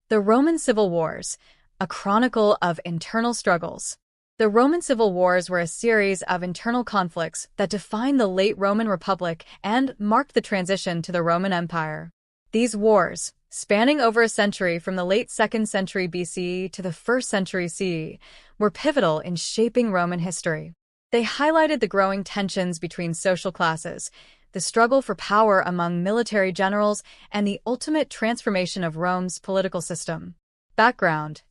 The Roman Civil Wars, a chronicle of internal struggles. The Roman Civil Wars were a series of internal conflicts that defined the late Roman Republic and marked the transition to the Roman Empire. These wars, spanning over a century from the late 2nd century BC to the 1st century CE, were pivotal in shaping Roman history. They highlighted the growing tensions between social classes, the struggle for power among military generals, and the ultimate transformation of Rome's political system. Background: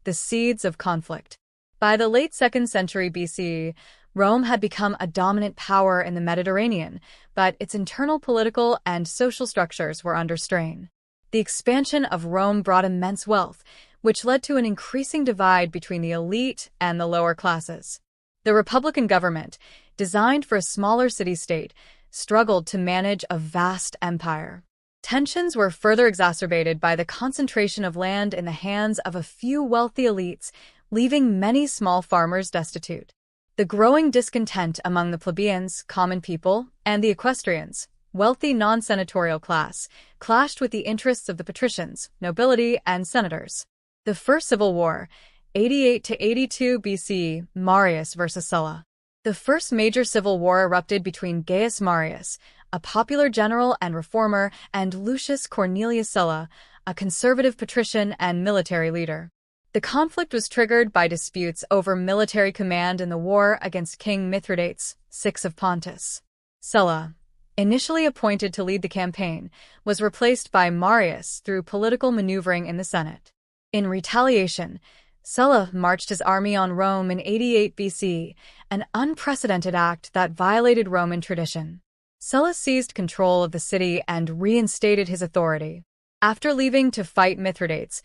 the seeds of conflict. By the late 2nd century BC, Rome had become a dominant power in the Mediterranean, but its internal political and social structures were under strain. The expansion of Rome brought immense wealth, which led to an increasing divide between the elite and the lower classes. The Republican government, designed for a smaller city-state, struggled to manage a vast empire. Tensions were further exacerbated by the concentration of land in the hands of a few wealthy elites, leaving many small farmers destitute. The growing discontent among the plebeians, common people, and the equestrians, wealthy non-senatorial class, clashed with the interests of the patricians, nobility, and senators. The First Civil War, 88 to 82 BC, Marius versus Sulla. The first major civil war erupted between Gaius Marius, a popular general and reformer, and Lucius Cornelius Sulla, a conservative patrician and military leader. The conflict was triggered by disputes over military command in the war against King Mithridates, VI of Pontus. Sulla, initially appointed to lead the campaign, was replaced by Marius through political maneuvering in the Senate. In retaliation, Sulla marched his army on Rome in 88 BC, an unprecedented act that violated Roman tradition. Sulla seized control of the city and reinstated his authority. After leaving to fight Mithridates,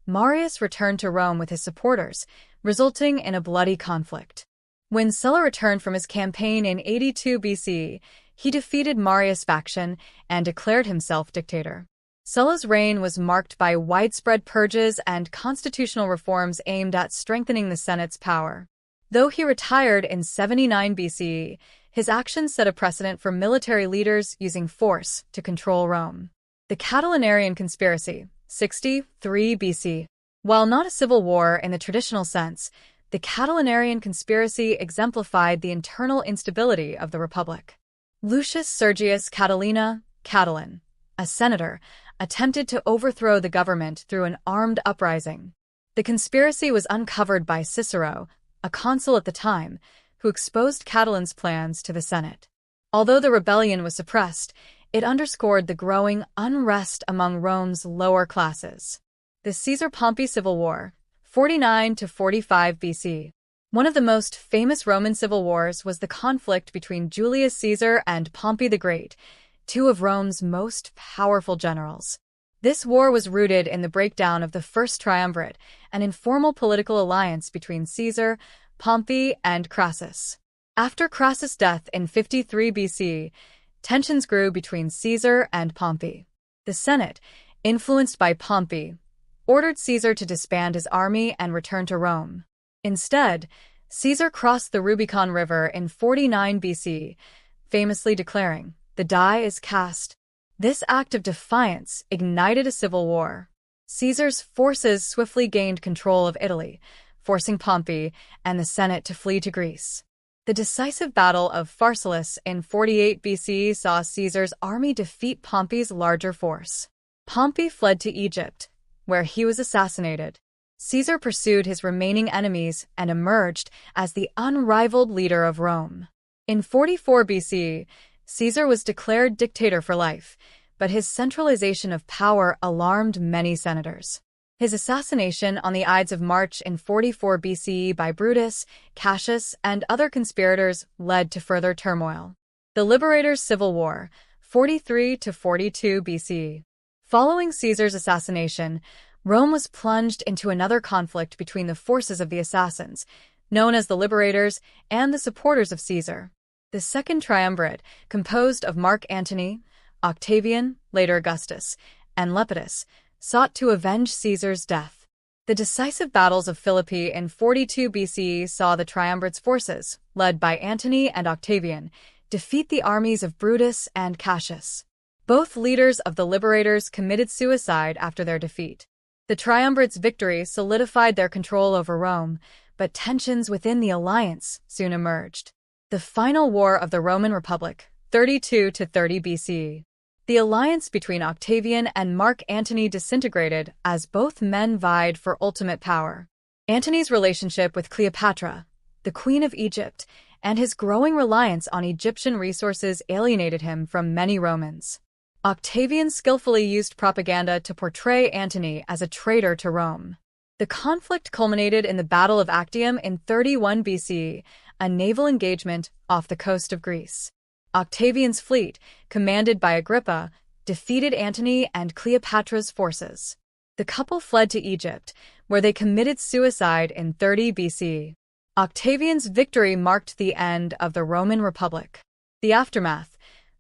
Marius returned to Rome with his supporters, resulting in a bloody conflict. When Sulla returned from his campaign in 82 BC, he defeated Marius' faction and declared himself dictator. Sulla's reign was marked by widespread purges and constitutional reforms aimed at strengthening the Senate's power. Though he retired in 79 BC, his actions set a precedent for military leaders using force to control Rome. The Catilinarian Conspiracy, 63 BC. While not a civil war in the traditional sense, the Catilinarian Conspiracy exemplified the internal instability of the Republic. Lucius Sergius Catilina, Catiline, a senator, attempted to overthrow the government through an armed uprising. The conspiracy was uncovered by Cicero, a consul at the time, who exposed Catiline's plans to the Senate. Although the rebellion was suppressed, it underscored the growing unrest among Rome's lower classes. The Caesar-Pompey Civil War, 49 to 45 BC. One of the most famous Roman civil wars was the conflict between Julius Caesar and Pompey the Great, two of Rome's most powerful generals. This war was rooted in the breakdown of the First Triumvirate, an informal political alliance between Caesar, Pompey, and Crassus. After Crassus' death in 53 BC, tensions grew between Caesar and Pompey. The Senate, influenced by Pompey, ordered Caesar to disband his army and return to Rome. Instead, Caesar crossed the Rubicon River in 49 BC, famously declaring, "The die is cast." This act of defiance ignited a civil war. Caesar's forces swiftly gained control of Italy, forcing Pompey and the Senate to flee to Greece. The decisive Battle of Pharsalus in 48 BC saw Caesar's army defeat Pompey's larger force. Pompey fled to Egypt, where he was assassinated. Caesar pursued his remaining enemies and emerged as the unrivaled leader of Rome. In 44 BC, Caesar was declared dictator for life, but his centralization of power alarmed many senators. His assassination on the Ides of March in 44 BC by Brutus, Cassius, and other conspirators led to further turmoil. The Liberators' Civil War, 43 to 42 BC. Following Caesar's assassination, Rome was plunged into another conflict between the forces of the assassins, known as the Liberators, and the supporters of Caesar. The Second Triumvirate, composed of Mark Antony, Octavian, later Augustus, and Lepidus, sought to avenge Caesar's death. The decisive battles of Philippi in 42 BC saw the triumvirate's forces, led by Antony and Octavian, defeat the armies of Brutus and Cassius. Both leaders of the Liberators committed suicide after their defeat. The triumvirate's victory solidified their control over Rome, but tensions within the alliance soon emerged. The final war of the Roman Republic, 32 to 30 BCE. The alliance between Octavian and Mark Antony disintegrated as both men vied for ultimate power. Antony's relationship with Cleopatra, the Queen of Egypt, and his growing reliance on Egyptian resources alienated him from many Romans. Octavian skillfully used propaganda to portray Antony as a traitor to Rome. The conflict culminated in the Battle of Actium in 31 BCE, a naval engagement off the coast of Greece. Octavian's fleet, commanded by Agrippa, defeated Antony and Cleopatra's forces. The couple fled to Egypt, where they committed suicide in 30 BCE. Octavian's victory marked the end of the Roman Republic. The aftermath,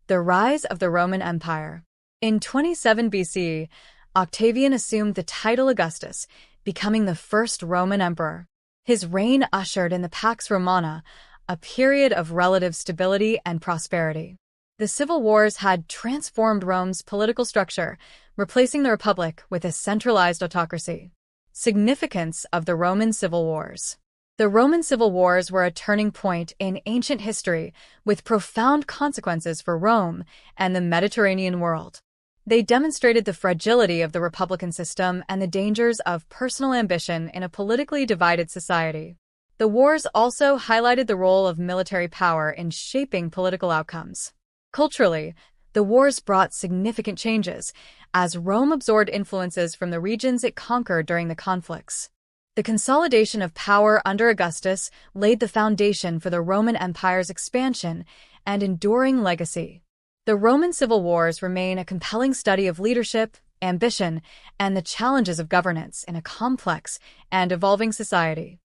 the rise of the Roman Empire. In 27 BCE, Octavian assumed the title Augustus, becoming the first Roman emperor. His reign ushered in the Pax Romana, a period of relative stability and prosperity. The civil wars had transformed Rome's political structure, replacing the Republic with a centralized autocracy. Significance of the Roman Civil Wars. The Roman Civil Wars were a turning point in ancient history, with profound consequences for Rome and the Mediterranean world. They demonstrated the fragility of the republican system and the dangers of personal ambition in a politically divided society. The wars also highlighted the role of military power in shaping political outcomes. Culturally, the wars brought significant changes, as Rome absorbed influences from the regions it conquered during the conflicts. The consolidation of power under Augustus laid the foundation for the Roman Empire's expansion and enduring legacy. The Roman Civil Wars remain a compelling study of leadership, ambition, and the challenges of governance in a complex and evolving society.